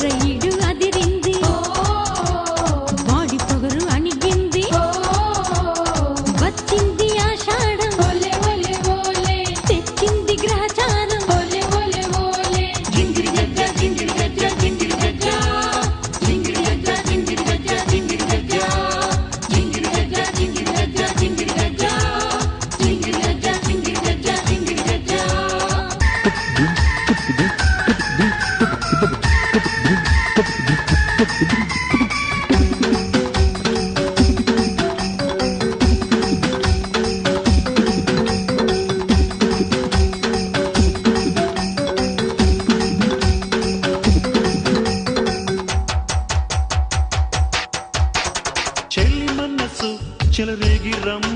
ride అదిరింది body పొగరు అణిగింది వచ్చింది ఆషాఢం తెచ్చింది గ్రహచారం జింగిరి గజ్జ జింగిరి గజ్జ జింగిరి గజ్జ జింగిరి గజ్జ జింగిరి గజ్జ జింగిరి గజ్జ జింగిరి గజ్జ జింగిరి గజ్జ జింగిరి గజ్జ జింగిరి గజ్జ జింగిరి గజ్జ జింగిరి గజ్జ చెల్లి మనసు చెలరేగి రమ్మ